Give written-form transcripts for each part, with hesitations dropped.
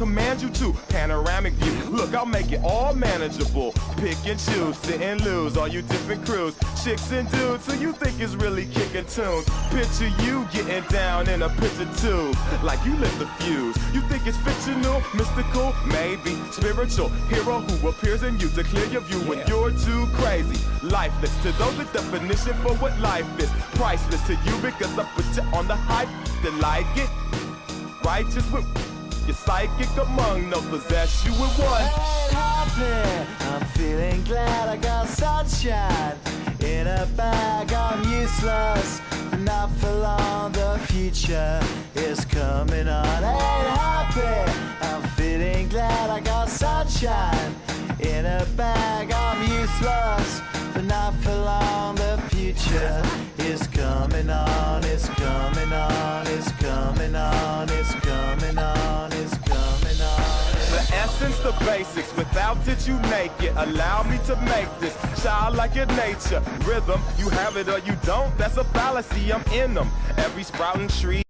command you to. Panoramic view, look, I'll make it all manageable. Pick and choose, sit and lose, all you different crews. Chicks and dudes who you think is really kicking tunes. Picture you getting down in a picture tube, like you lit the fuse. You think it's fictional, mystical, maybe spiritual. Hero who appears in you to clear your view when you're too crazy. Lifeless to those, the definition for what life is. Priceless to you because I put you on the hype. Then like it, righteous with your psychic among no possess you with one. Ain't happy, I'm feeling glad I got sunshine in a bag. I'm useless, but not for long. The future is coming on. Ain't happy, I'm feeling glad I got sunshine in a bag. I'm useless, but not for long. The future is coming on. It's coming on. It's coming on. It's coming on. It's coming on. The essence, the basics, without it you make it. Allow me to make this childlike in nature. Rhythm, you have it or you don't, that's a fallacy, I'm in them. Every sprouting tree.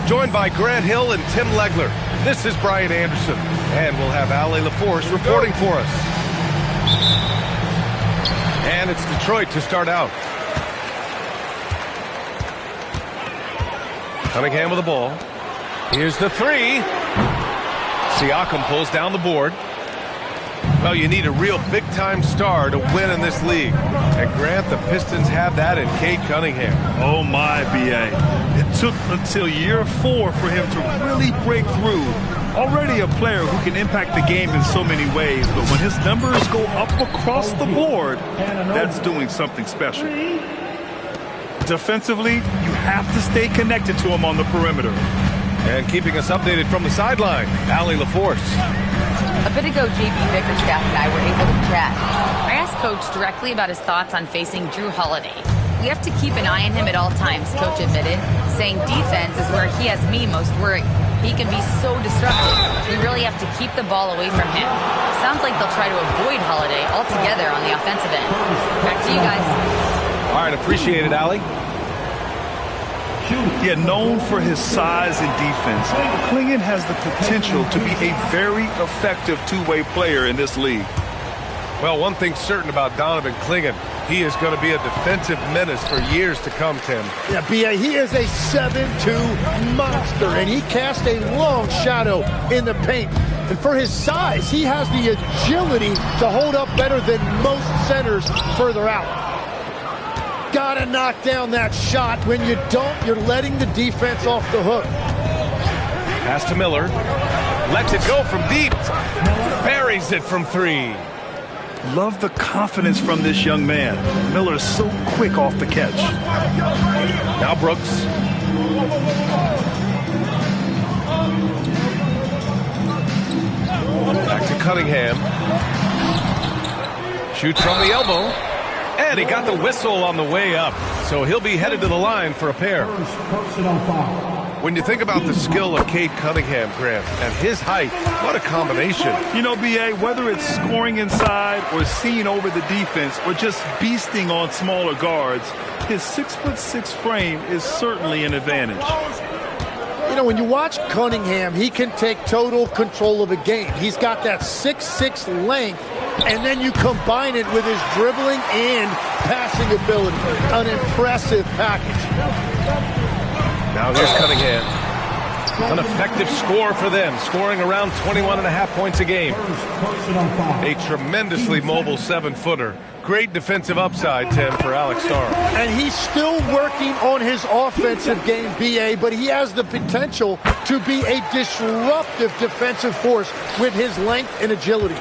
Joined by Grant Hill and Tim Legler, this is Brian Anderson, and we'll have Ale LaForce reporting for us. And it's Detroit to start out. Cunningham with the ball. Here's the three. Siakam pulls down the board. Well, you need a real big-time star to win in this league. And Grant, the Pistons have that in Cade Cunningham. Oh, my, B.A. It took until year 4 for him to really break through. Already a player who can impact the game in so many ways, but when his numbers go up across the board, that's doing something special. Defensively, you have to stay connected to him on the perimeter. And keeping us updated from the sideline, Allie LaForce. A bit ago, JB Bickerstaff and I were able to chat. I asked Coach directly about his thoughts on facing Drew Holiday. We have to keep an eye on him at all times, Coach admitted, saying defense is where he has me most worried. He can be so disruptive. We really have to keep the ball away from him. Sounds like they'll try to avoid Holiday altogether on the offensive end. Back to you guys. All right, appreciate it, Allie. Yeah, known for his size and defense, Clingan has the potential to be a very effective two-way player in this league. Well, one thing's certain about Donovan Clingan. He is going to be a defensive menace for years to come, Tim. Yeah, B.A., he is a 7'2" monster, and he casts a long shadow in the paint. And for his size, he has the agility to hold up better than most centers further out. Gotta knock down that shot. When you don't, you're letting the defense off the hook. Pass to Miller. Lets it go from deep. Buries it from 3. Love the confidence from this young man. Miller's so quick off the catch. Now Brooks. Back to Cunningham. Shoots from the elbow. And he got the whistle on the way up. So he'll be headed to the line for a pair. When you think about the skill of Cade Cunningham, Grant, and his height, what a combination. You know, B.A., whether it's scoring inside or seeing over the defense or just beasting on smaller guards, his 6'6" frame is certainly an advantage. You know, when you watch Cunningham, he can take total control of a game. He's got that 6'6" length, and then you combine it with his dribbling and passing ability. An impressive package. Now here's Cunningham. An effective score for them, scoring around 21.5 points a game. A tremendously mobile 7-footer. Great defensive upside, Tim, for Alex Starr. And he's still working on his offensive game, B.A., but he has the potential to be a disruptive defensive force with his length and agility.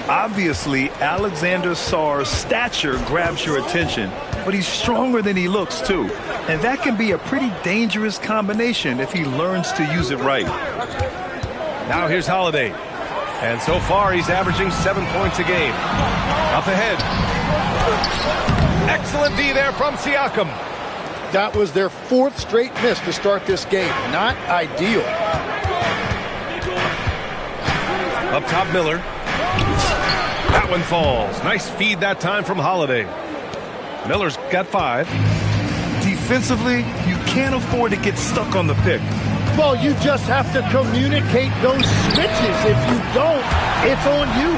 Obviously, Alexander Sarr's stature grabs your attention, but he's stronger than he looks, too. And that can be a pretty dangerous combination if he learns to use it right. Now here's Holiday. And so far, he's averaging 7 points a game. Up ahead. Excellent D there from Siakam. That was their 4th straight miss to start this game. Not ideal. Up top, Miller. That one falls. Nice feed that time from Holiday. Miller's got 5. Defensively, you can't afford to get stuck on the pick. Well, you just have to communicate those switches. If you don't, it's on you.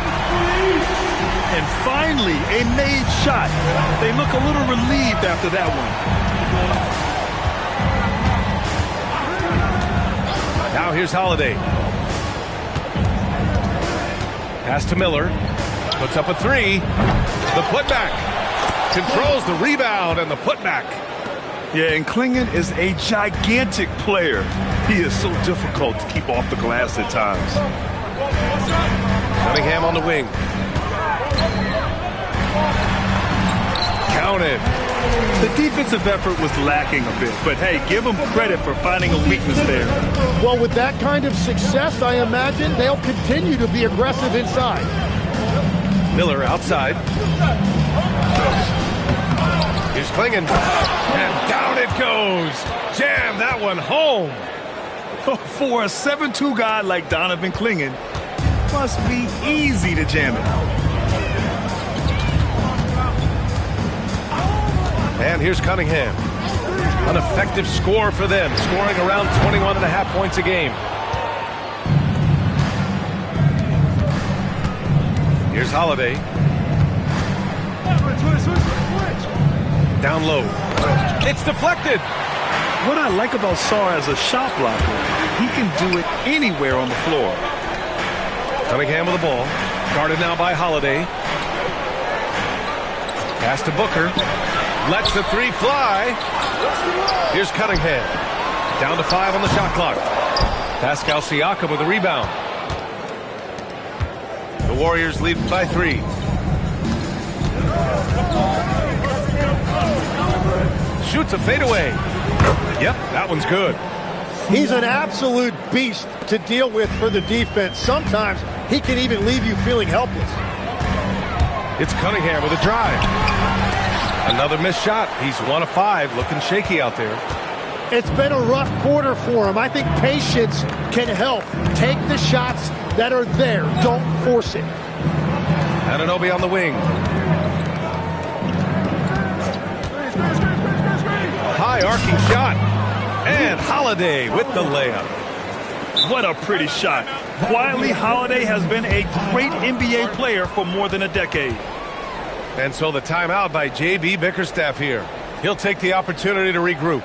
And finally, a made shot. They look a little relieved after that one. Now here's Holiday. Pass to Miller. Puts up a 3. The putback. Controls the rebound and the putback. Yeah, and Clingan is a gigantic player. He is so difficult to keep off the glass at times. Cunningham on the wing. Counted. The defensive effort was lacking a bit, but hey, give them credit for finding a weakness there. Well, with that kind of success, I imagine they'll continue to be aggressive inside. Miller outside. Here's Clingan. And down it goes. Jam that one home. For a 7'2" guy like Donovan Clingan, must be easy to jam it. And here's Cunningham. An effective score for them, scoring around 21.5 points a game. Here's Holiday. Down low. It's deflected. What I like about Sarr as a shot blocker, he can do it anywhere on the floor. Cunningham with the ball. Guarded now by Holiday. Pass to Booker. Lets the three fly. Here's Cunningham. Down to 5 on the shot clock. Pascal Siakam with the rebound. The Warriors lead by 3. Shoots a fadeaway. Yep, that one's good. He's an absolute beast to deal with for the defense. Sometimes he can even leave you feeling helpless. It's Cunningham with a drive. Another missed shot. He's 1 of 5, looking shaky out there. It's been a rough quarter for him. I think patience can help. Take the shots that are there. Don't force it. Anunoby on the wing. High arcing shot. And Holiday with the layup. What a pretty shot. Quietly, Holiday has been a great NBA player for more than a decade. And so the timeout by J.B. Bickerstaff here. He'll take the opportunity to regroup.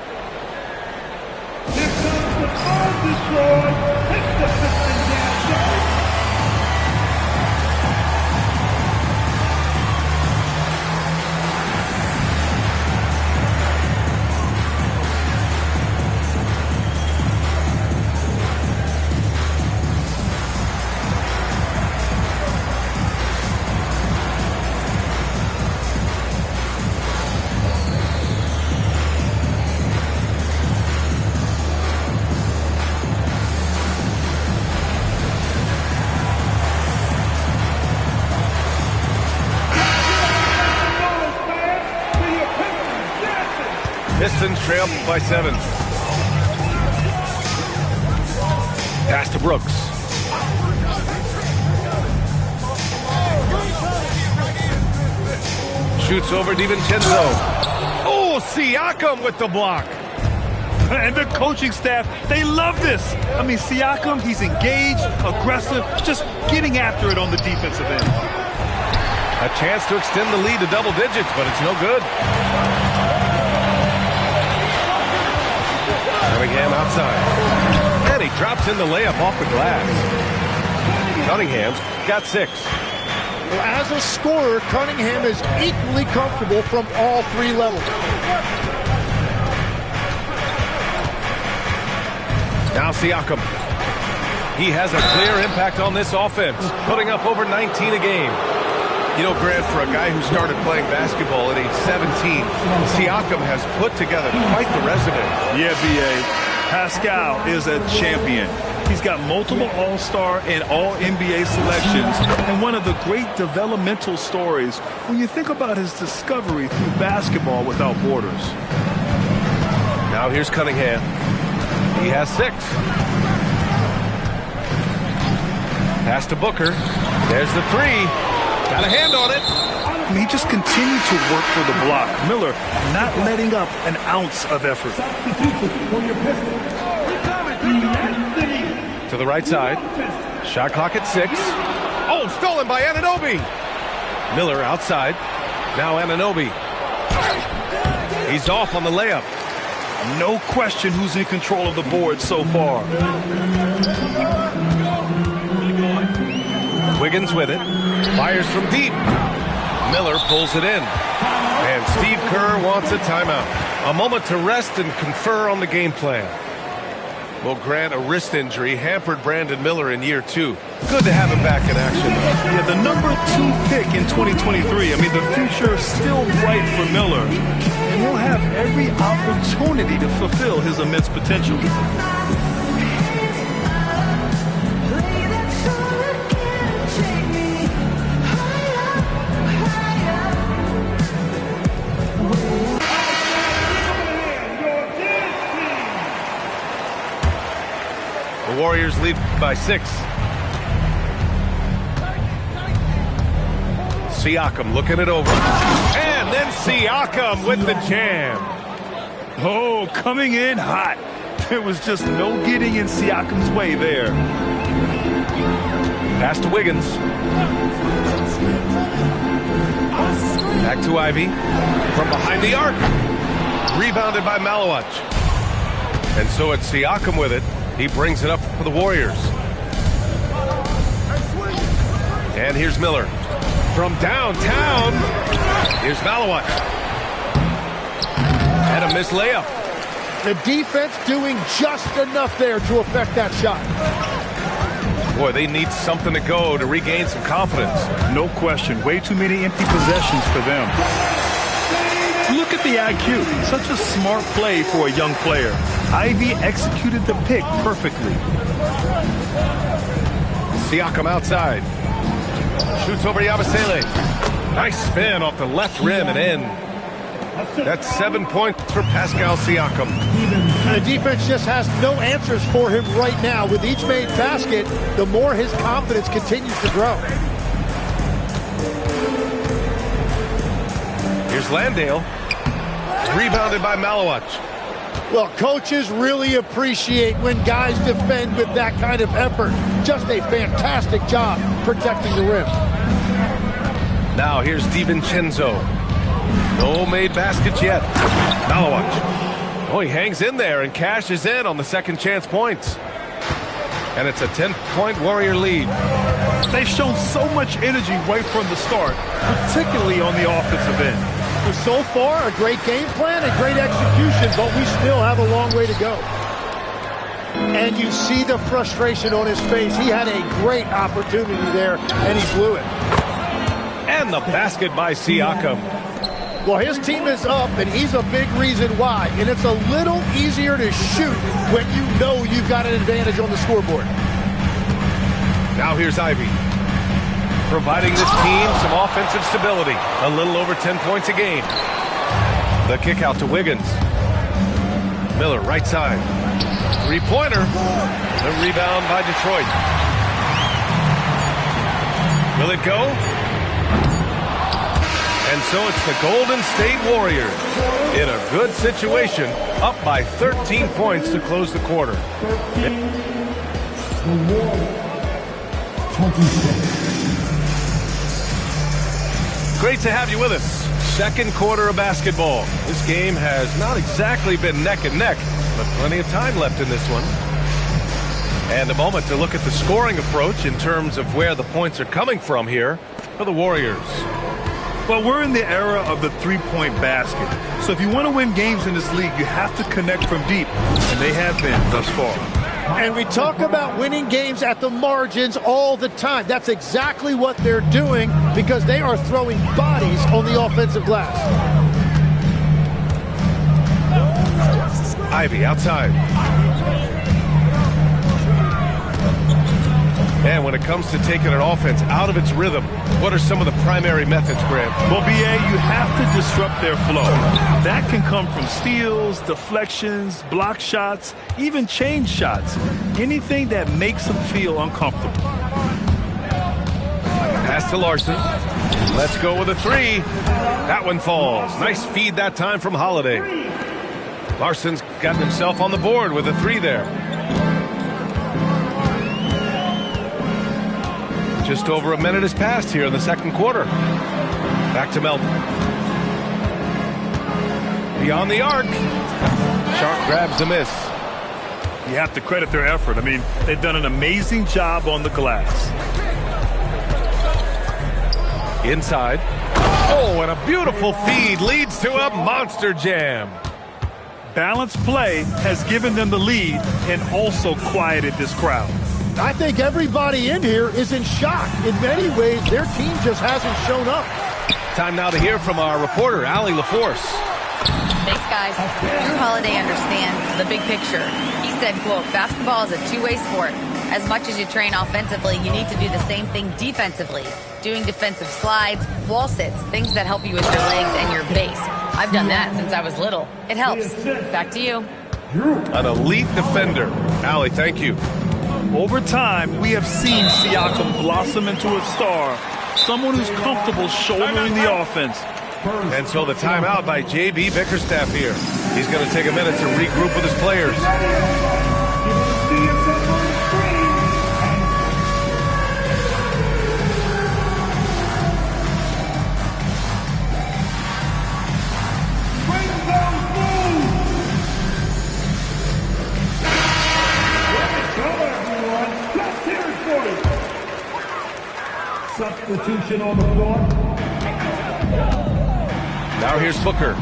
Pistons trail by 7. Pass to Brooks. Shoots over DiVincenzo. Oh, Siakam with the block. And the coaching staff, they love this. I mean, Siakam, he's engaged, aggressive, just getting after it on the defensive end. A chance to extend the lead to double digits, but it's no good. Cunningham outside. And he drops in the layup off the glass. Cunningham's got 6. Well, as a scorer, Cunningham is equally comfortable from all 3 levels. Now Siakam. He has a clear impact on this offense, putting up over 19 a game. You know, Grant, for a guy who started playing basketball at age 17, Siakam has put together quite the resume. Yeah, B.A. Pascal is a champion. He's got multiple All-Star and All-NBA selections, and one of the great developmental stories when you think about his discovery through basketball without borders. Now here's Cunningham. He has 6. Pass to Booker. There's the 3. Got a hand on it. I mean, he just continued to work for the block. Miller not letting up an ounce of effort. To the right side. Shot clock at 6. Oh, stolen by Anunoby. Miller outside. Now Anunoby. He's off on the layup. No question who's in control of the board so far. Wiggins with it. Fires from deep. Miller pulls it in. And Steve Kerr wants a timeout. A moment to rest and confer on the game plan. Well, Grant, a wrist injury hampered Brandon Miller in year 2. Good to have him back in action. Yeah, the number 2 pick in 2023. I mean, the future is still bright for Miller. And he'll have every opportunity to fulfill his immense potential. The Warriors lead by 6. Siakam looking it over. And then Siakam with the jam. Oh, coming in hot. There was just no getting in Siakam's way there. Pass to Wiggins. Back to Ivy. From behind the arc. Rebounded by Malowich. And so it's Siakam with it. He brings it up for the Warriors. And here's Miller. From downtown, here's Malawat. And a missed layup. The defense doing just enough there to affect that shot. Boy, they need something to go to regain some confidence. No question. Way too many empty possessions for them. Look at the IQ. Such a smart play for a young player. Ivy executed the pick perfectly. Siakam outside. Shoots over Yabusele. Nice spin off the left rim and in. That's 7 points for Pascal Siakam. The defense just has no answers for him right now. With each made basket, the more his confidence continues to grow. Here's Landale. Rebounded by Malawat. Well, coaches really appreciate when guys defend with that kind of effort. Just a fantastic job protecting the rim. Now here's DiVincenzo. No made baskets yet. Malawat. Oh, he hangs in there and cashes in on the second chance points. And it's a 10-point Warrior lead. They've shown so much energy right from the start, particularly on the offensive end. So far, a great game plan and great execution, but we still have a long way to go. And you see the frustration on his face. He had a great opportunity there, and he blew it. And the basket by Siakam. Well, his team is up, and he's a big reason why. And it's a little easier to shoot when you know you've got an advantage on the scoreboard. Now here's Ivy. Providing this team some offensive stability. A little over 10 points a game. The kick out to Wiggins. Miller, right side. Three-pointer. The rebound by Detroit. Will it go? And so it's the Golden State Warriors in a good situation, up by 13 points to close the quarter. 26. Great to have you with us. Second quarter of basketball. This game has not exactly been neck and neck, but plenty of time left in this one. And a moment to look at the scoring approach in terms of where the points are coming from here for the Warriors. Well, we're in the era of the three-point basket. So if you want to win games in this league, you have to connect from deep, and they have been thus far. And we talk about winning games at the margins all the time. That's exactly what they're doing because they are throwing bodies on the offensive glass. Ivy outside. And when it comes to taking an offense out of its rhythm, what are some of the primary methods, Grant? Well, BA, you have to disrupt their flow. That can come from steals, deflections, block shots, even change shots. Anything that makes them feel uncomfortable. Pass to Larson. Let's go with a three. That one falls. Nice feed that time from Holiday. Larson's gotten himself on the board with a three there. Just over a minute has passed here in the second quarter. Back to Melton. Beyond the arc. Sharp grabs the miss. You have to credit their effort. I mean, they've done an amazing job on the glass. Inside. Oh, and a beautiful feed leads to a monster jam. Balanced play has given them the lead and also quieted this crowd. I think everybody in here is in shock. In many ways, their team just hasn't shown up. Time now to hear from our reporter, Allie LaForce. Thanks, guys. Drew Holiday understands the big picture. He said, quote, basketball is a two-way sport. As much as you train offensively, you need to do the same thing defensively. Doing defensive slides, wall sits, things that help you with your legs and your base. I've done that since I was little. It helps. Back to you. An elite defender. Allie, thank you. Over time, we have seen Siakam blossom into a star, someone who's comfortable shouldering the offense. And so the timeout by J.B. Bickerstaff here. He's going to take a minute to regroup with his players. Substitution on the floor. Now here's Booker.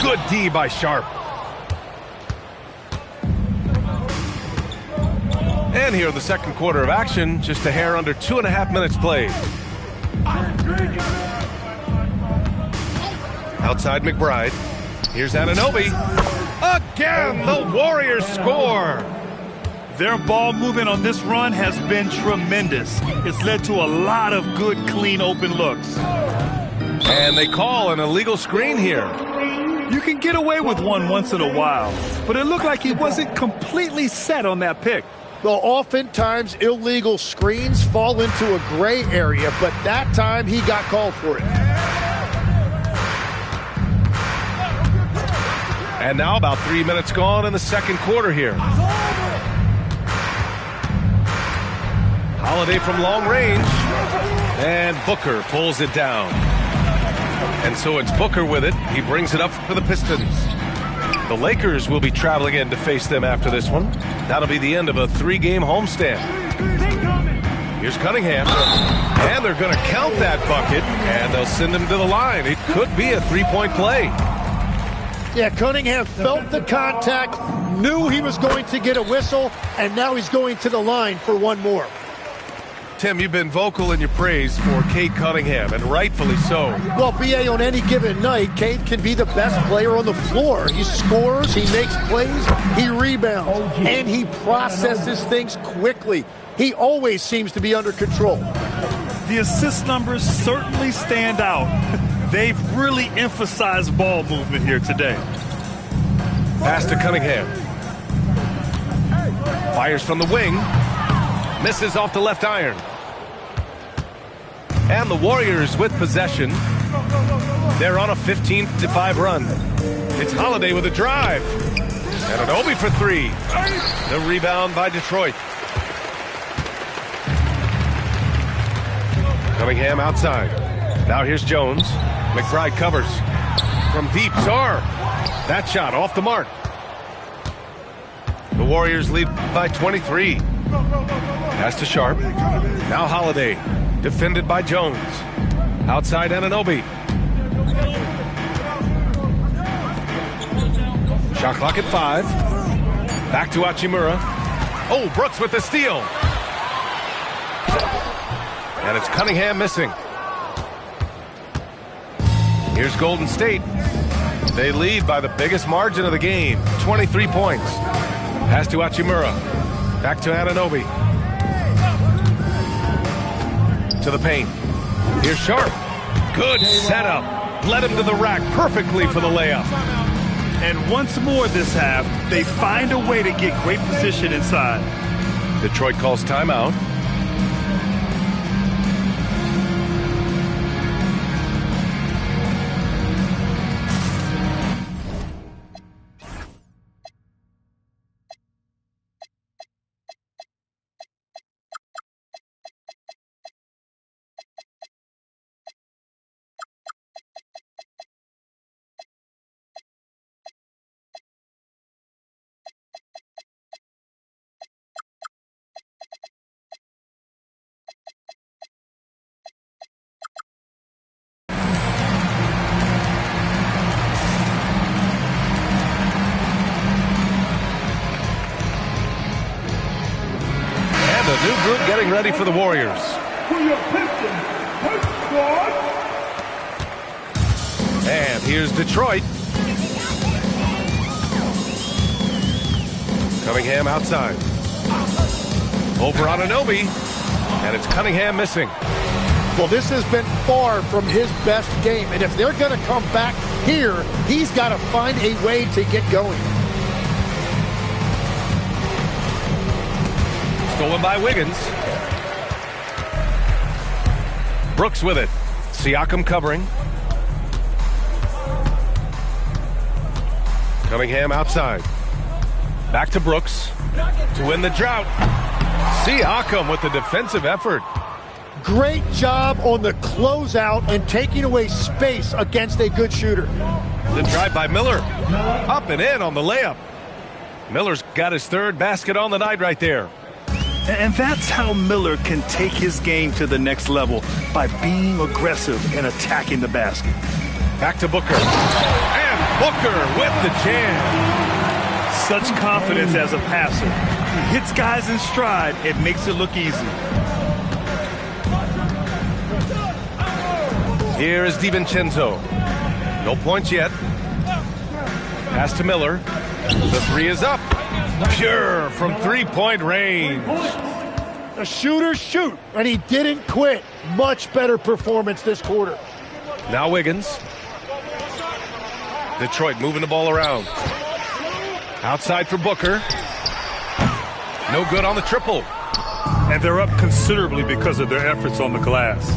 Good D by Sharp. And here in the second quarter of action, just a hair under 2.5 minutes played. Outside McBride. Here's Anunoby. Again, the Warriors score. Their ball movement on this run has been tremendous. It's led to a lot of good, clean, open looks. And they call an illegal screen here. You can get away with one once in a while, but it looked like he wasn't completely set on that pick. Well, oftentimes illegal screens fall into a gray area, but that time he got called for it. And now about 3 minutes gone in the second quarter here. Holiday from long range. And Booker pulls it down. And so it's Booker with it. He brings it up for the Pistons. The Lakers will be traveling in to face them after this one. That'll be the end of a 3-game homestand. Here's Cunningham. And they're going to count that bucket. And they'll send him to the line. It could be a 3-point play. Yeah, Cunningham felt the contact, knew he was going to get a whistle, and now he's going to the line for one more. Tim, you've been vocal in your praise for Cade Cunningham, and rightfully so. Well, B.A., on any given night, Cade can be the best player on the floor. He scores, he makes plays, he rebounds, and he processes things quickly. He always seems to be under control. The assist numbers certainly stand out. They've really emphasized ball movement here today. Pass to Cunningham. Fires from the wing. Misses off the left iron. And the Warriors with possession. They're on a 15-5 run. It's Holiday with a drive. And Anunoby for 3. The rebound by Detroit. Cunningham outside. Now here's Jones. McBride covers. From deep, Sarr. That shot off the mark. The Warriors lead by 23. Pass to Sharp. Now Holiday. Defended by Jones. Outside Anunoby. Shot clock at 5. Back to Hachimura. Oh, Brooks with the steal. And it's Cunningham missing. Here's Golden State. They lead by the biggest margin of the game, 23 points. Pass to Hachimura. Back to Anunoby. To the paint. Here's Sharp. Good setup. Led him to the rack perfectly for the layup. And once more this half, they find a way to get great position inside. Detroit calls timeout. The new group getting ready for the Warriors. And here's Detroit. Cunningham outside. Over Anunoby. And it's Cunningham missing. Well, this has been far from his best game. And if they're going to come back here, he's got to find a way to get going. Stolen by Wiggins. Brooks with it. Siakam covering. Cunningham outside. Back to Brooks to win the drought. Siakam with the defensive effort. Great job on the closeout and taking away space against a good shooter. The drive by Miller. Up and in on the layup. Miller's got his third basket on the night right there. And that's how Miller can take his game to the next level, by being aggressive and attacking the basket. Back to Booker. And Booker with the jam. Such confidence as a passer. He hits guys in stride. It makes it look easy. Here is DiVincenzo. No points yet. Pass to Miller. The three is up. Pure from three-point range. The shooters shoot, and he didn't quit. Much better performance this quarter. Now Wiggins. Detroit moving the ball around. Outside for Booker. No good on the triple. And they're up considerably because of their efforts on the glass.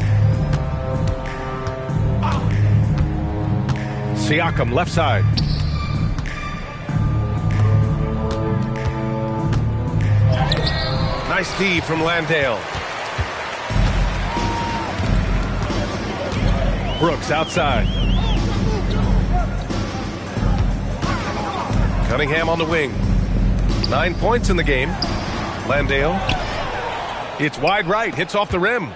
Siakam, left side. Nice D from Landale. Brooks outside. Cunningham on the wing. 9 points in the game. Landale. It's wide right, hits off the rim.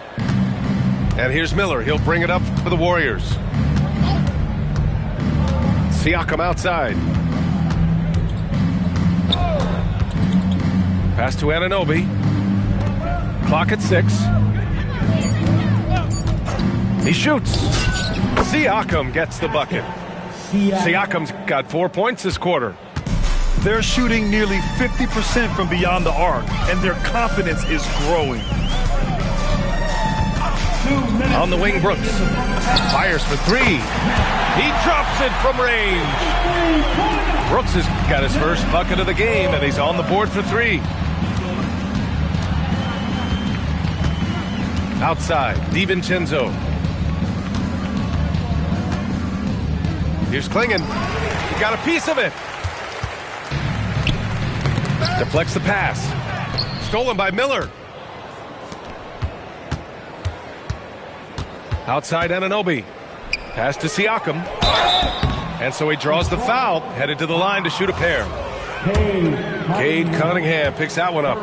And here's Miller. He'll bring it up for the Warriors. Siakam outside. Pass to Anunoby. Clock at 6. He shoots. Siakam gets the bucket. Siakam's got 4 points this quarter. They're shooting nearly 50% from beyond the arc, and their confidence is growing. On the wing, Brooks. Fires for three. He drops it from range. Brooks has got his first bucket of the game, and he's on the board for three. Outside, DiVincenzo. Here's Klingon. He got a piece of it. Deflects the pass. Stolen by Miller. Outside Anunoby. Pass to Siakam. And so he draws the foul, headed to the line to shoot a pair. Cade Cunningham picks that one up.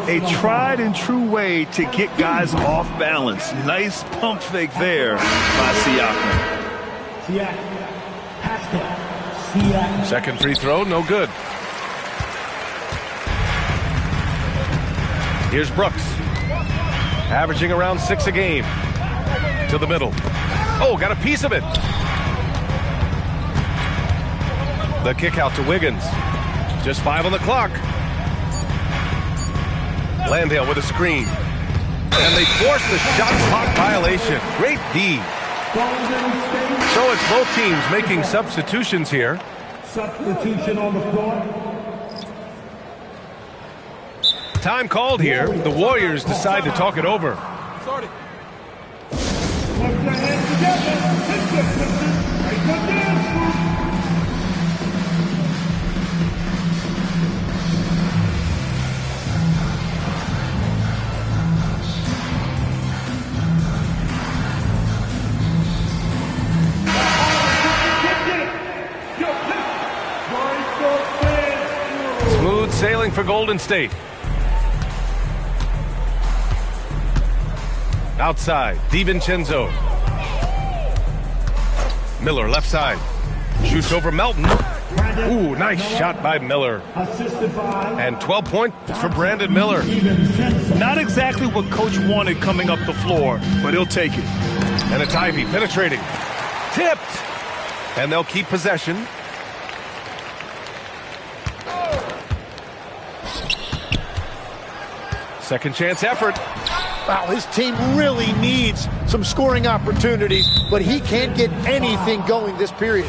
A tried and true way to get guys off balance. Nice pump fake there by Siakam. Second free throw, no good. Here's Brooks. Averaging around 6 a game. To the middle. Oh, got a piece of it. The kick out to Wiggins. Just 5 on the clock. Landale with a screen. And they force the shot clock violation. Great D. So it's both teams making substitutions here. Substitution on the floor. Time called here. The Warriors decide to talk it over. Put your hands together. Break the dance. Smooth sailing for Golden State. Outside, DiVincenzo. Miller, left side. Shoots over Melton. Ooh, nice shot by Miller. And 12 points for Brandon Miller. Not exactly what Coach wanted coming up the floor, but he'll take it. And it's Ivy penetrating. Tipped. And they'll keep possession. Second chance effort. Wow, his team really needs some scoring opportunities, but he can't get anything going this period.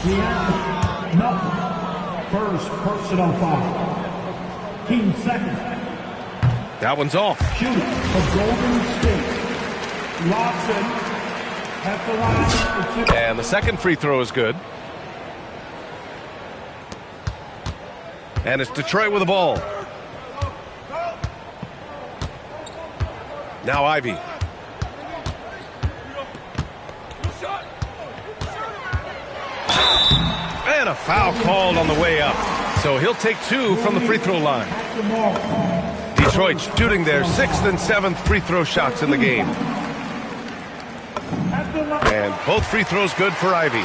First personal foul. Team second. That one's off. Shooter for Golden State. Lawson at the line. And the second free throw is good. And it's Detroit with the ball. Now Ivy. And a foul called on the way up. So he'll take 2 from the free throw line. Detroit shooting their 6th and 7th free throw shots in the game. And both free throws good for Ivy.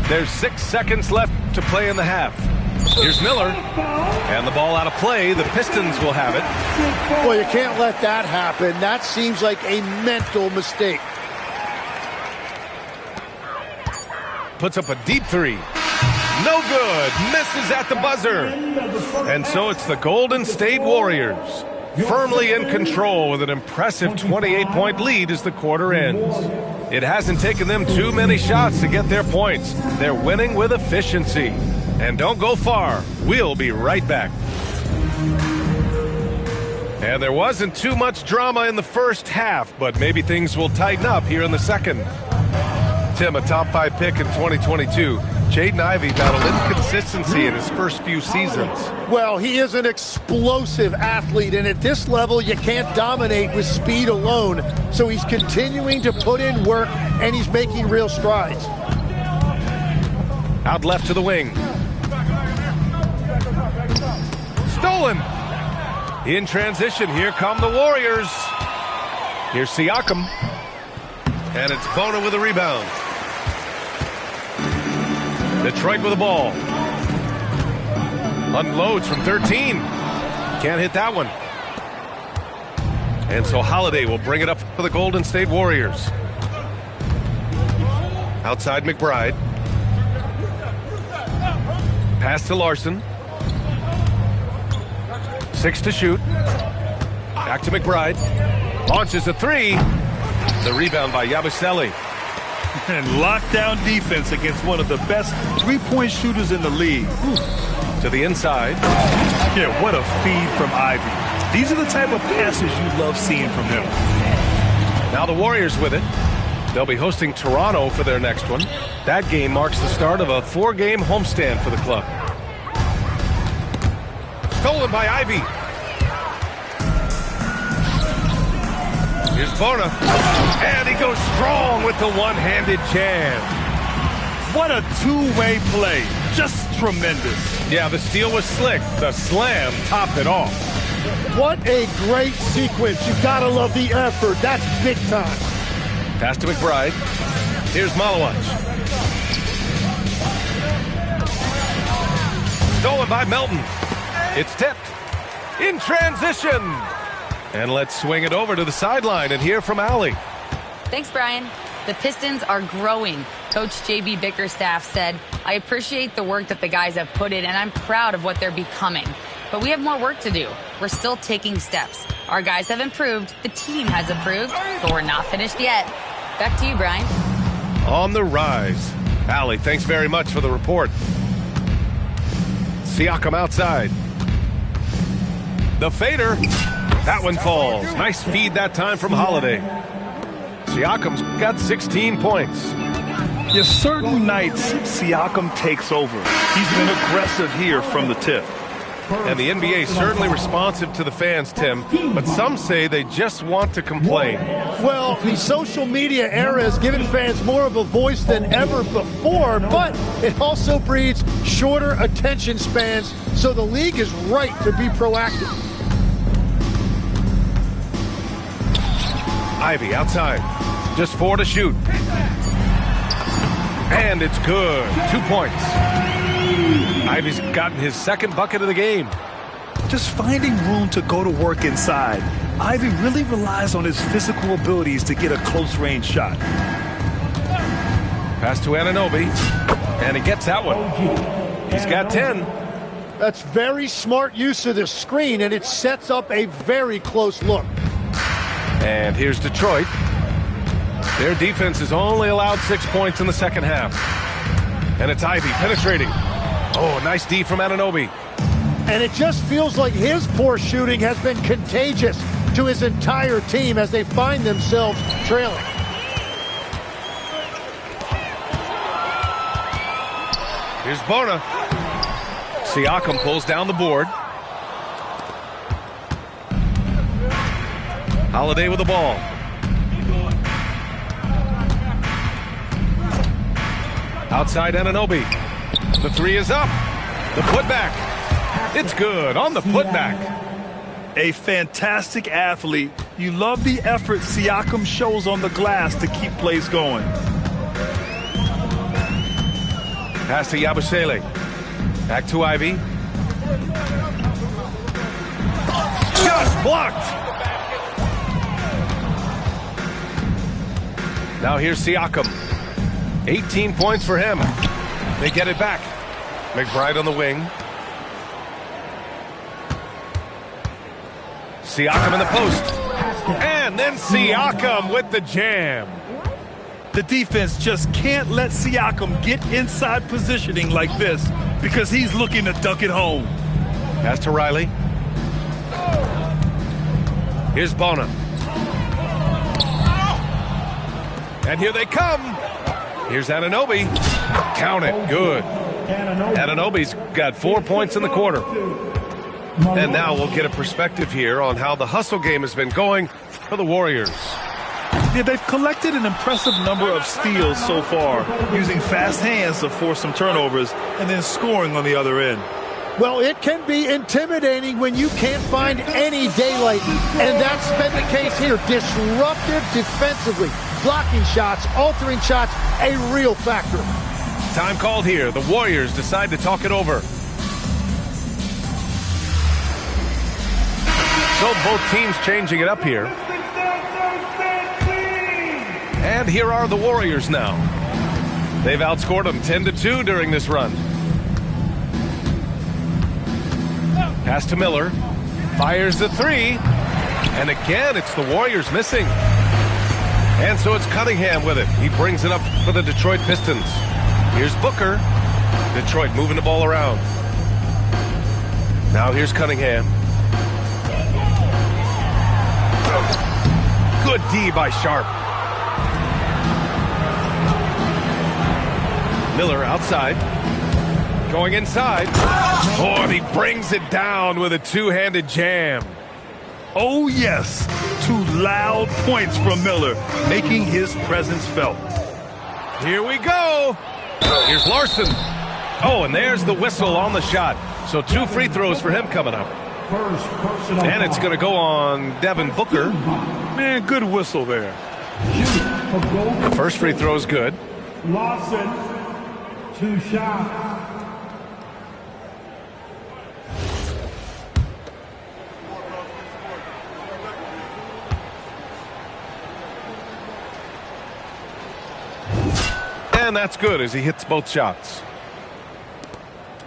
There's 6 seconds left to play in the half. Here's Miller. And the ball out of play. The Pistons will have it. Well, you can't let that happen. That seems like a mental mistake. Puts up a deep three. No good. Misses at the buzzer. And so it's the Golden State Warriors, firmly in control with an impressive 28-point lead as the quarter ends. It hasn't taken them too many shots to get their points. They're winning with efficiency. And don't go far. We'll be right back. And there wasn't too much drama in the first half, but maybe things will tighten up here in the second. Tim, a top 5 pick in 2022. Jaden Ivey battled inconsistency in his first few seasons. Well, he is an explosive athlete, and at this level, you can't dominate with speed alone. So he's continuing to put in work, and he's making real strides. Out left to the wing. Stolen. In transition, here come the Warriors. Here's Siakam. And it's Bona with a rebound. Detroit with the ball. Unloads from 13. Can't hit that one. And so Holiday will bring it up for the Golden State Warriors. Outside McBride. Pass to Larson. 6 to shoot. Back to McBride. Launches a 3. The rebound by Yabusele. And lockdown defense against one of the best three-point shooters in the league. To the inside. Yeah, what a feed from Ivy. These are the type of passes you love seeing from him. Now the Warriors with it. They'll be hosting Toronto for their next one. That game marks the start of a 4-game homestand for the club. Stolen by Ivy. Here's Bona. And he goes strong with the one-handed jam. What a two-way play. Just tremendous. Yeah, the steal was slick. The slam topped it off. What a great sequence. You gotta love the effort. That's big time. Pass to McBride. Here's Malawach. Stolen by Melton. It's tipped. In transition. And let's swing it over to the sideline and hear from Allie. Thanks, Brian. The Pistons are growing. Coach J.B. Bickerstaff said, I appreciate the work that the guys have put in, and I'm proud of what they're becoming. But we have more work to do. We're still taking steps. Our guys have improved. The team has improved, but we're not finished yet. Back to you, Brian. On the rise. Allie, thanks very much for the report. Siakam outside. The fader. That one falls. Nice feed that time from Holiday. Siakam's got 16 points. Yeah, certain nights, Siakam takes over. He's been aggressive here from the tip. And the NBA certainly responsive to the fans, Tim, but some say they just want to complain. Well, the social media era has given fans more of a voice than ever before, but it also breeds shorter attention spans, so the league is right to be proactive. Ivy outside. Just 4 to shoot. And it's good. 2 points. Ivy's gotten his second bucket of the game. Just finding room to go to work inside. Ivy really relies on his physical abilities to get a close-range shot. Pass to Anunoby. And he gets that one. He's got 10. That's very smart use of the screen, and it sets up a very close look. And here's Detroit. Their defense has only allowed 6 points in the second half. And it's Ivy penetrating. Oh, nice D from Anunoby. And it just feels like his poor shooting has been contagious to his entire team as they find themselves trailing. Here's Bona. Siakam pulls down the board. Holiday with the ball. Outside Anunoby. The 3 is up. The putback. It's good on the putback. A fantastic athlete. You love the effort Siakam shows on the glass to keep plays going. Pass to Yabusele. Back to Ivy. Just blocked. Now here's Siakam. 18 points for him. They get it back. McBride on the wing. Siakam in the post. And then Siakam with the jam. The defense just can't let Siakam get inside positioning like this because he's looking to dunk it home. Pass to Riley. Here's Bona. And here they come. Here's Anunoby. Count it. Good. Anunoby's got 4 points in the quarter. And now we'll get a perspective here on how the hustle game has been going for the Warriors. Yeah, they've collected an impressive number of steals so far, using fast hands to force some turnovers and then scoring on the other end. Well, it can be intimidating when you can't find any daylight, and that's been the case here. Disruptive defensively, blocking shots, altering shots, a real factor. Time called here. The Warriors decide to talk it over. So both teams changing it up here. And here are the Warriors now. They've outscored them 10-2 during this run. Pass to Miller. Fires the three. And again, it's the Warriors missing. And so it's Cunningham with it. He brings it up for the Detroit Pistons. Here's Booker. Detroit moving the ball around. Now here's Cunningham. Good D by Sharp. Miller outside. Going inside. Oh, and he brings it down with a two-handed jam. Oh, yes. 2 loud points from Miller, making his presence felt. Here we go. Here's Larson. Oh, and there's the whistle on the shot. So 2 free throws for him coming up. And it's going to go on Devin Booker. Man, good whistle there. The first free throw is good. Lawson, 2 shots. And that's good as he hits both shots.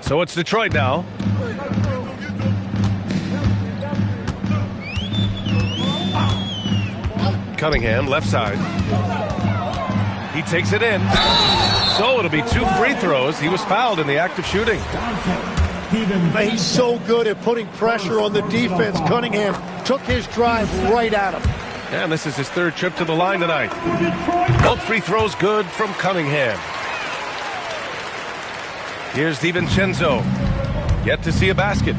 So it's Detroit now. Cunningham, left side. He takes it in. So it'll be 2 free throws. He was fouled in the act of shooting. He's so good at putting pressure on the defense. Cunningham took his drive right at him. And this is his 3rd trip to the line tonight. Both free throws good from Cunningham. Here's DiVincenzo. Yet to see a basket.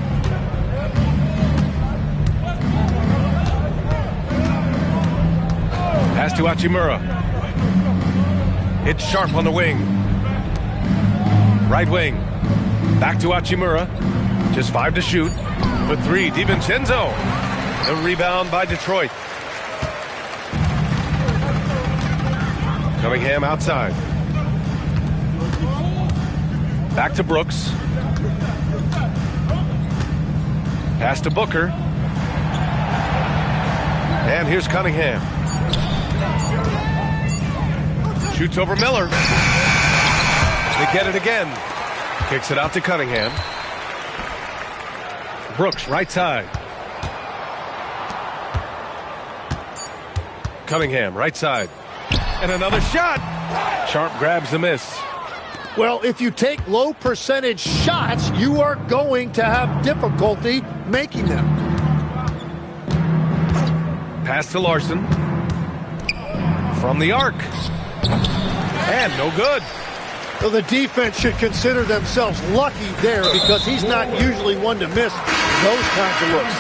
Pass to Hachimura. It's Sharp on the wing. Right wing. Back to Hachimura. Just 5 to shoot. For 3, DiVincenzo. The rebound by Detroit. Cunningham outside. Back to Brooks. Pass to Booker. And here's Cunningham. Shoots over Miller. They get it again. Kicks it out to Cunningham. Brooks, right side. Cunningham, right side. And another shot. Sharp grabs the miss. Well, if you take low percentage shots, you are going to have difficulty making them. Pass to Larson. From the arc. And no good. So the defense should consider themselves lucky there because he's not usually one to miss those kinds of looks.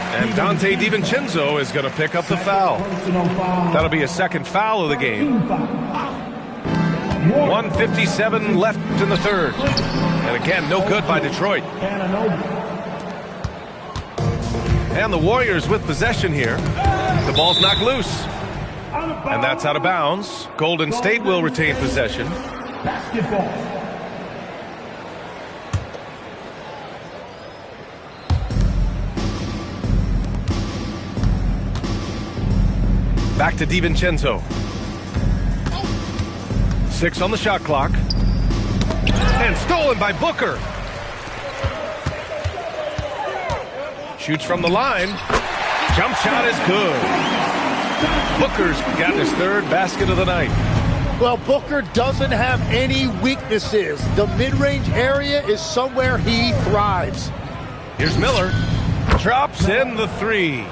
And Dante DiVincenzo is going to pick up the foul. That'll be a 2nd foul of the game. 1:57 left in the 3rd. And again, no good by Detroit. And the Warriors with possession here. The ball's knocked loose. And that's out of bounds. Golden State will retain possession. Basketball. Back to DiVincenzo. 6 on the shot clock. And stolen by Booker. Shoots from the line. Jump shot is good. Booker's got his third basket of the night. Well, Booker doesn't have any weaknesses. The mid-range area is somewhere he thrives. Here's Miller. Drops in the 3.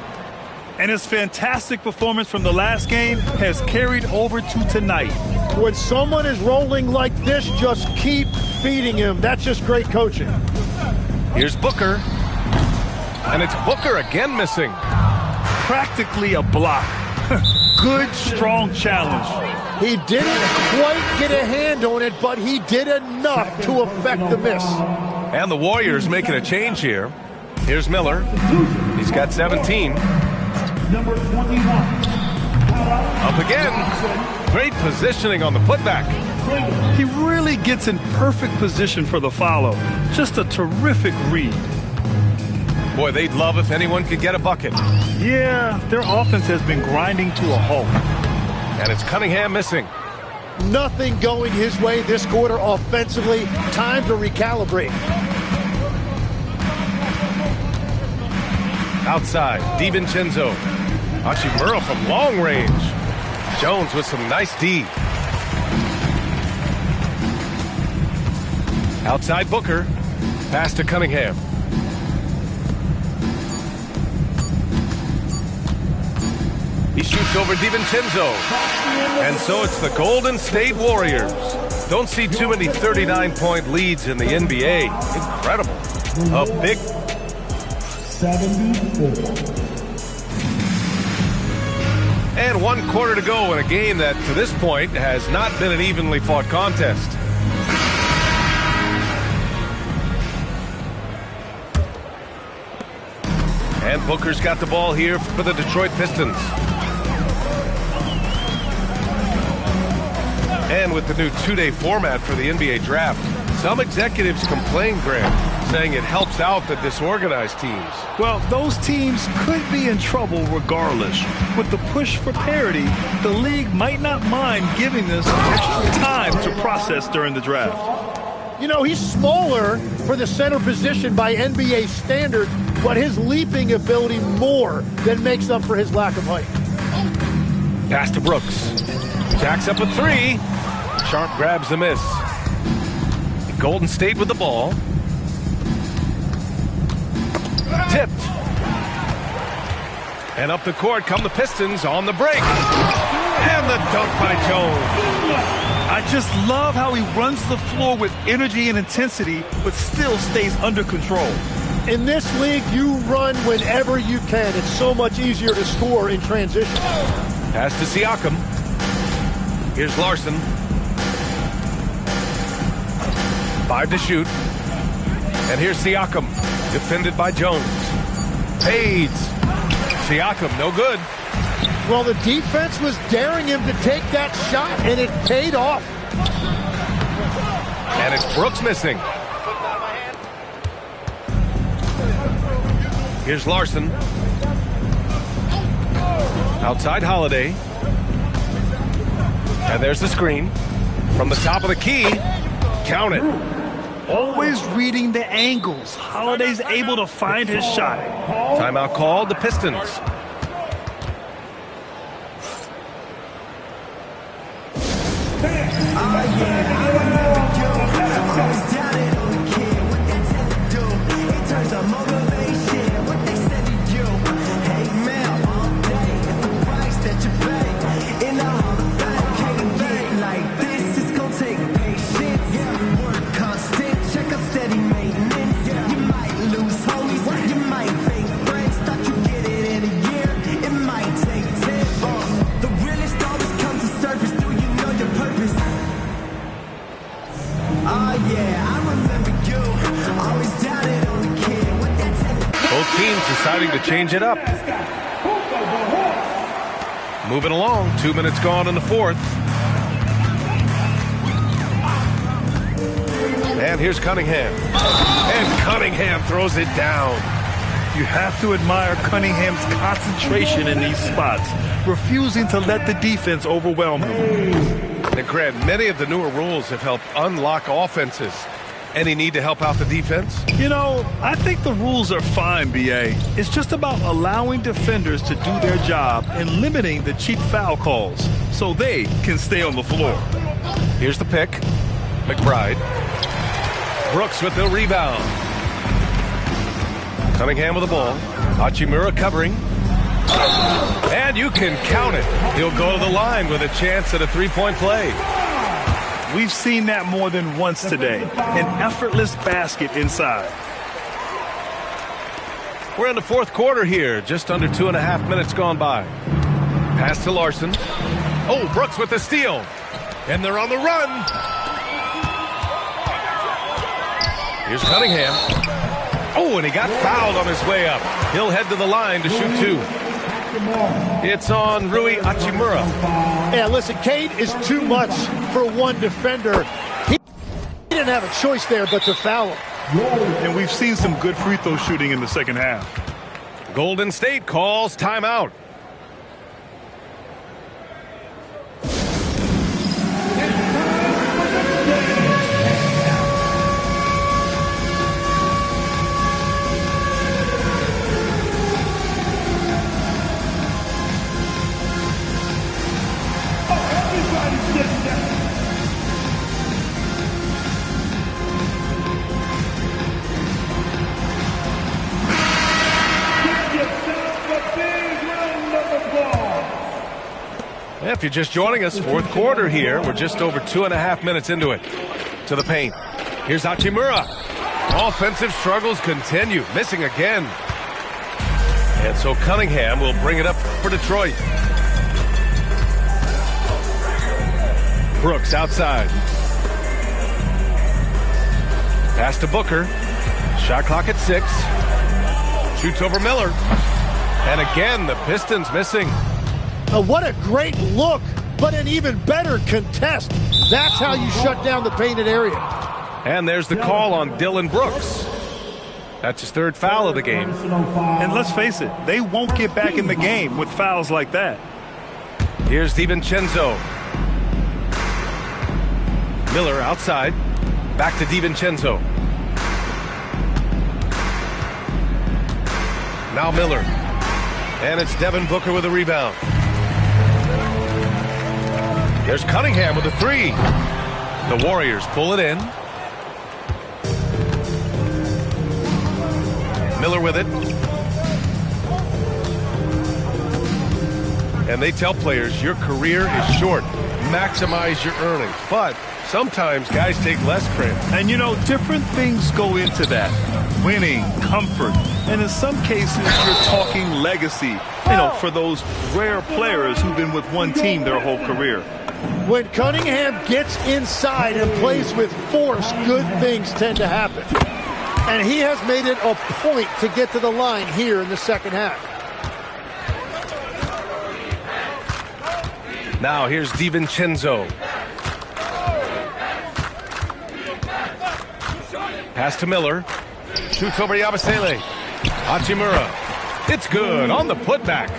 And his fantastic performance from the last game has carried over to tonight. When someone is rolling like this, just keep feeding him. That's just great coaching. Here's Booker. And it's Booker again missing. Practically a block. Good, strong challenge. He didn't quite get a hand on it, but he did enough to affect the miss. And the Warriors making a change here. Here's Miller. He's got 17. Number 21. Up again. Great positioning on the putback. He really gets in perfect position for the follow. Just a terrific read. Boy, they'd love if anyone could get a bucket. Yeah, their offense has been grinding to a halt. And it's Cunningham missing. Nothing going his way this quarter offensively. Time to recalibrate. Outside, DiVincenzo. Hachimura from long range. Jones with some nice D. Outside Booker. Pass to Cunningham. He shoots over DiVincenzo. And so it's the Golden State Warriors. Don't see too many 39-point leads in the NBA. Incredible. A big 74. And 1 quarter to go in a game that, to this point, has not been an evenly fought contest. And Booker's got the ball here for the Detroit Pistons. And with the new 2-day format for the NBA draft, some executives complain, Graham, saying it helps out the disorganized teams. Well, those teams could be in trouble regardless. With the push for parity, the league might not mind giving this extra time to process during the draft. You know, he's smaller for the center position by NBA standard, but his leaping ability more than makes up for his lack of height. Pass to Brooks. Jacks up a 3. Sharp grabs the miss. Golden State with the ball. Tipped. And up the court come the Pistons on the break. And the dunk by Jones. I just love how he runs the floor with energy and intensity, but still stays under control. In this league, you run whenever you can. It's so much easier to score in transition. Pass to Siakam. Here's Larson. 5 to shoot. And here's Siakam. Defended by Jones. Fades. Siakam, no good. Well, the defense was daring him to take that shot, and it paid off. And it's Brooks missing. Here's Larson. Outside Holiday. And there's the screen. From the top of the key. Count it. Always reading the angles. Holiday's able to find his shot. Timeout called, the Pistons. Both teams deciding to change it up. Moving along, 2 minutes gone in the fourth. And here's Cunningham. And Cunningham throws it down. You have to admire Cunningham's concentration in these spots, refusing to let the defense overwhelm him. And Grant, many of the newer rules have helped unlock offenses. Any need to help out the defense? You know, I think the rules are fine, B.A. It's just about allowing defenders to do their job and limiting the cheap foul calls so they can stay on the floor. Here's the pick. McBride. Brooks with the rebound. Cunningham with the ball. Hachimura covering. And you can count it. He'll go to the line with a chance at a three-point play. We've seen that more than once today. An effortless basket inside. We're in the fourth quarter here. Just under 2.5 minutes gone by. Pass to Larson. Oh, Brooks with the steal. And they're on the run. Here's Cunningham. Oh, and he got fouled on his way up. He'll head to the line to shoot two. It's on Rui Hachimura. Yeah, listen, Cade is too much for one defender. He didn't have a choice there but to foul him. And we've seen some good free throw shooting in the second half. Golden State calls timeout. If you're just joining us, fourth quarter here. We're just over 2.5 minutes into it. To the paint. Here's Hachimura. Offensive struggles continue. Missing again. And so Cunningham will bring it up for Detroit. Brooks outside. Pass to Booker. Shot clock at 6. Shoots over Miller. And again, the Pistons missing. What a great look, but an even better contest. That's how you shut down the painted area. And there's the call on Dillon Brooks. That's his third foul of the game. And let's face it, they won't get back in the game with fouls like that. Here's DiVincenzo. Miller outside. Back to DiVincenzo. Now Miller. And it's Devin Booker with a rebound. There's Cunningham with a three. The Warriors pull it in. Miller with it. And they tell players, your career is short. Maximize your earnings. But sometimes guys take less credit. And you know, different things go into that. Winning, comfort, and in some cases, you're talking legacy. You know, for those rare players who've been with one team their whole career. When Cunningham gets inside and plays with force, good things tend to happen. And he has made it a point to get to the line here in the second half. Now here's DiVincenzo. Pass to Miller. Shoots over Yabusele. Hachimura. It's good on the putback.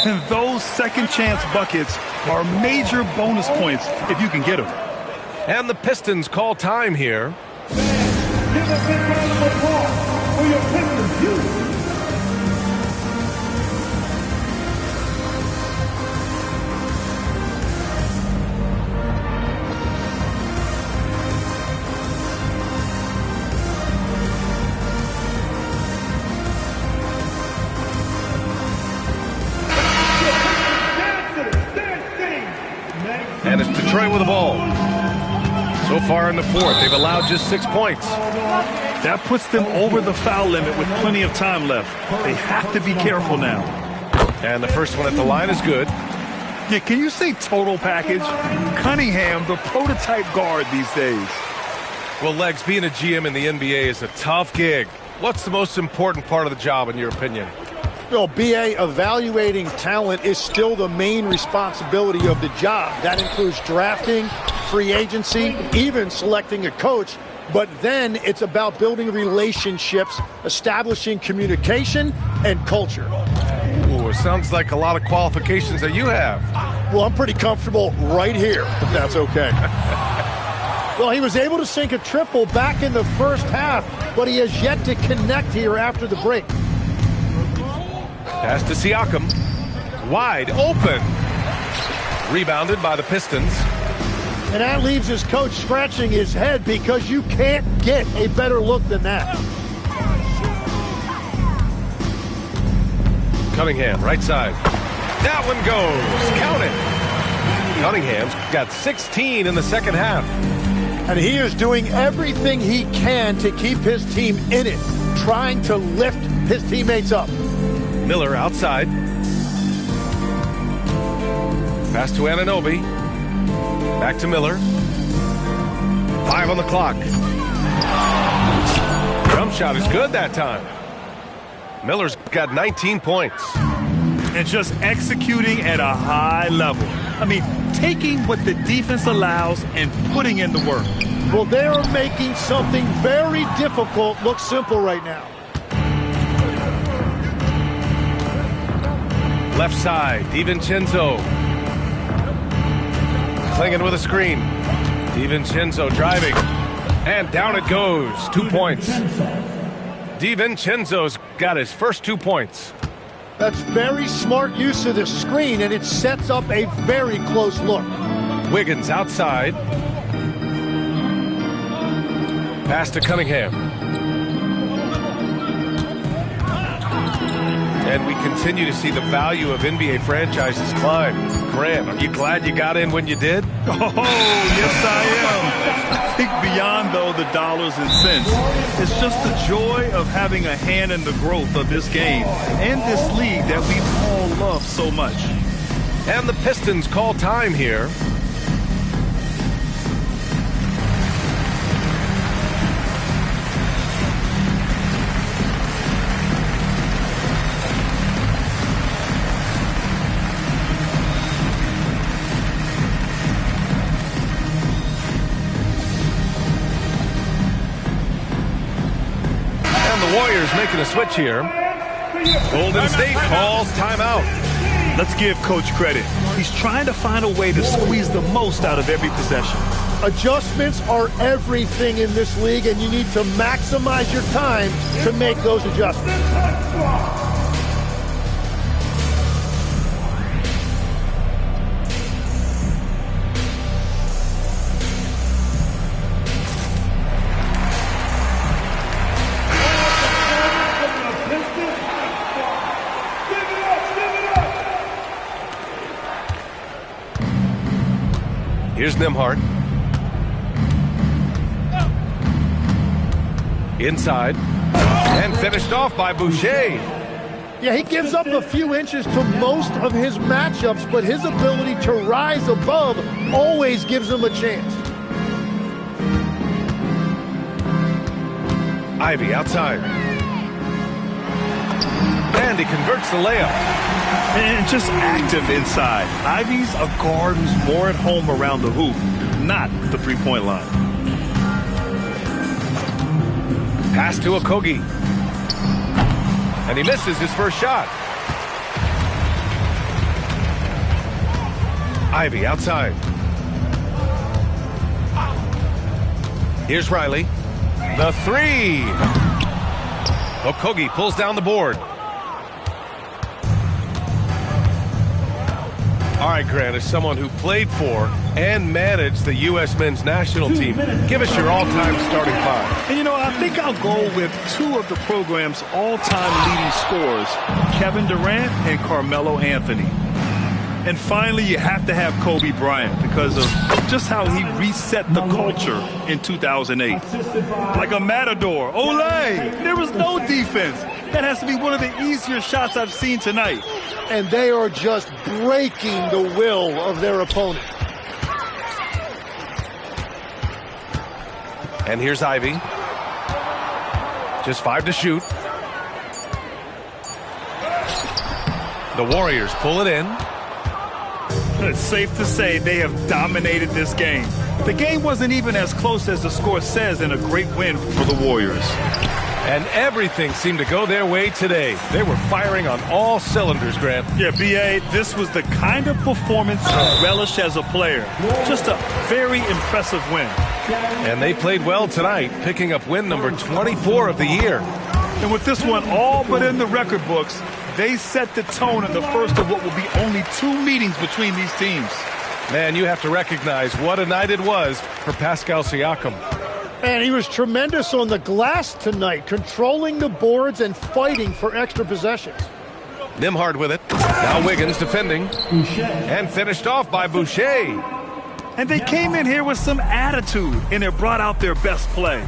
And those second chance buckets are major bonus points if you can get them. And the Pistons call time here. Give a big round of applause for your Pistons youth. And it's Detroit with the ball. So far in the fourth, they've allowed just 6 points. That puts them over the foul limit with plenty of time left. They have to be careful now. And the first one at the line is good. Yeah, can you say total package? Cunningham, the prototype guard these days. Well, Legs, being a GM in the NBA is a tough gig. What's the most important part of the job, in your opinion? Well, BA, evaluating talent is still the main responsibility of the job. That includes drafting, free agency, even selecting a coach. But then it's about building relationships, establishing communication and culture. Ooh, it sounds like a lot of qualifications that you have. Well, I'm pretty comfortable right here, if that's okay. Well, he was able to sink a triple back in the first half, but he has yet to connect here after the break. Pass to Siakam. Wide open. Rebounded by the Pistons. And that leaves his coach scratching his head because you can't get a better look than that. Cunningham, right side. That one goes. Count it. Cunningham's got 16 in the second half. And he is doing everything he can to keep his team in it, trying to lift his teammates up. Miller outside. Pass to Anunoby. Back to Miller. 5 on the clock. Jump shot is good that time. Miller's got 19 points. And just executing at a high level. I mean, taking what the defense allows and putting in the work. Well, they are making something very difficult look simple right now. Left side, DiVincenzo. Clinging with a screen. DiVincenzo driving. And down it goes. 2 points. DiVincenzo's got his first 2 points. That's very smart use of the screen, and it sets up a very close look. Wiggins outside. Pass to Cunningham. And we continue to see the value of NBA franchises climb. Grant, are you glad you got in when you did? Oh, yes, I am. I think beyond, though, the dollars and cents, it's just the joy of having a hand in the growth of this game and this league that we all love so much. And the Pistons call time here. Warriors making a switch here. Golden State calls timeout. Let's give Coach credit. He's trying to find a way to squeeze the most out of every possession. Adjustments are everything in this league, and you need to maximize your time to make those adjustments. Here's Nembhard. Inside. And finished off by Boucher. Yeah, he gives up a few inches to most of his matchups, but his ability to rise above always gives him a chance. Ivy outside. And he converts the layup. And just active inside. Ivy's a guard who's more at home around the hoop, not the three-point line. Pass to Okogie. And he misses his first shot. Ivy outside. Here's Riley. The three. Okogie pulls down the board. All right, Grant, as someone who played for and managed the U.S. men's national team, give us your all-time starting five. And, you know, I think I'll go with two of the program's all-time leading scorers, Kevin Durant and Carmelo Anthony. And finally, you have to have Kobe Bryant because of just how he reset the culture in 2008. Like a matador. Olé! There was no defense. That has to be one of the easier shots I've seen tonight. And they are just breaking the will of their opponent. And here's Ivy. Just 5 to shoot. The Warriors pull it in. It's safe to say they have dominated this game. The game wasn't even as close as the score says in a great win for the Warriors. And everything seemed to go their way today. They were firing on all cylinders, Grant. Yeah, B.A., this was the kind of performance you relish as a player. Just a very impressive win. And they played well tonight, picking up win number 24 of the year. And with this one all but in the record books, they set the tone in the first of what will be only 2 meetings between these teams. Man, you have to recognize what a night it was for Pascal Siakam. And he was tremendous on the glass tonight, controlling the boards and fighting for extra possessions. Nimhard with it. Now Wiggins defending. And finished off by Boucher. And they came in here with some attitude, and it brought out their best play.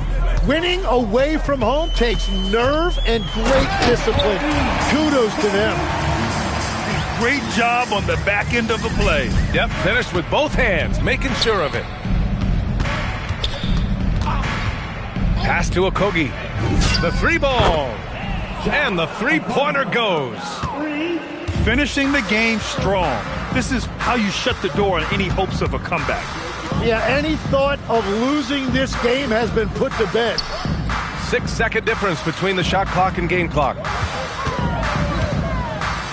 Winning away from home takes nerve and great discipline. Kudos to them. Great job on the back end of the play. Yep, finished with both hands, making sure of it. Pass to Okogie. The 3-ball. And the 3-pointer goes. Finishing the game strong. This is how you shut the door on any hopes of a comeback. Yeah, any thought of losing this game has been put to bed. 6-second difference between the shot clock and game clock.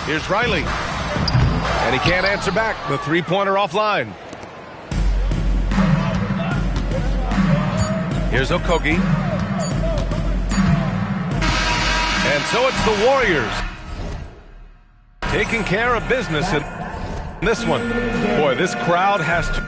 Here's Riley. And he can't answer back. The 3-pointer offline. Here's Okogie. And so it's the Warriors taking care of business in this one. Boy, this crowd has to